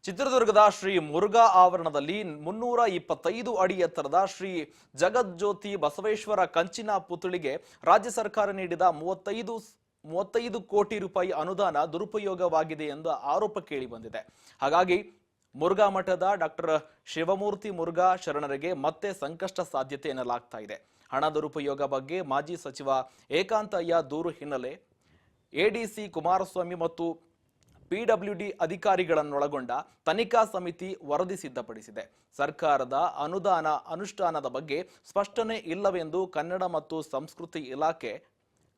ಚಿತ್ರದುರ್ಗದ ಶ್ರೀ ಮುರುಘಾ ಆವರಣದಲ್ಲಿ 325 ಅಡಿ ಎತ್ತರದ ಶ್ರೀ ಜಗಜ್ಯೋತಿ ಬಸವೇಶ್ವರ ಕಂಚಿನ ಪುತ್ಥಳಿಗೆ ರಾಜ್ಯ ಸರ್ಕಾರ ನೀಡಿದ 35 ಕೋಟಿ ರೂಪಾಯಿ ಅನುದಾನ ದುರುಪಯೋಗವಾಗಿದೆ ಎಂದು ಆರೋಪ ಕೇಳಿಬಂದಿದೆ. ಹಾಗಾಗಿ ಮುರುಘಾ ಮಠದ ಡಾಕ್ಟರ್ ಶಿವಮೂರ್ತಿ ಮುರುಘಾ ಶರಣರಿಗೆ ಮತ್ತೆ ಸಂಕಷ್ಟ ಸಾಧ್ಯತೆ ಎನ್ನಲಾಗ್ತಾ ಇದೆ. ಹಣ ದುರುಪಯೋಗ ಬಗ್ಗೆ ಮಾಜಿ ಸಚಿವ ಏಕಾಂತಯ್ಯ ದೂರು ಹಿನ್ನೆಲೆ ಎಡಿಸಿ ಕುಮಾರಸ್ವಾಮಿ ಮತ್ತು ಪಿಡಬ್ಲ್ಯೂಡಿ ಅಧಿಕಾರಿಗಳನ್ನೊಳಗೊಂಡ ತನಿಖಾ ಸಮಿತಿ ವರದಿ ಸಿದ್ಧಪಡಿಸಿದೆ. ಸರ್ಕಾರದ ಅನುದಾನ ಅನುಷ್ಠಾನದ ಬಗ್ಗೆ ಸ್ಪಷ್ಟನೆ ಇಲ್ಲವೆಂದು ಕನ್ನಡ ಮತ್ತು ಸಂಸ್ಕೃತಿ ಇಲಾಖೆ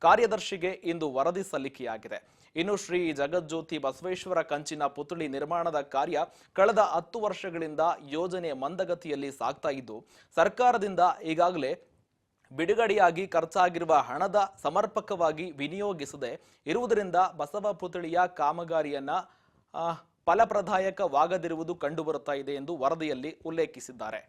ಕಾರ್ಯದರ್ಶಿಗೆ ಇಂದು ವರದಿ ಸಲ್ಲಿಕೆಯಾಗಿದೆ. ಇನ್ನು ಶ್ರೀ ಜಗಜ್ಯೋತಿ ಬಸವೇಶ್ವರ ಕಂಚಿನ ಪುತ್ಥಳಿ ನಿರ್ಮಾಣದ ಕಾರ್ಯ ಕಳೆದ 10 ವರ್ಷಗಳಿಂದ ಯೋಜನೆ ಮಂದಗತಿಯಲ್ಲಿ ಸಾಗ್ತಾ ಇದ್ದು, ಸರ್ಕಾರದಿಂದ ಈಗಾಗಲೇ ಬಿಡುಗಡೆಯಾಗಿ ಖರ್ಚಾಗಿರುವ ಹಣದ ಸಮರ್ಪಕವಾಗಿ ವಿನಿಯೋಗಿಸದೆ ಇರುವುದರಿಂದ ಬಸವ ಪುತ್ಥಳಿಯ ಕಾಮಗಾರಿಯನ್ನ ಫಲಪ್ರದಾಯಕವಾಗದಿರುವುದು ಕಂಡುಬರುತ್ತಾ ಇದೆ ಎಂದು ವರದಿಯಲ್ಲಿ ಉಲ್ಲೇಖಿಸಿದ್ದಾರೆ.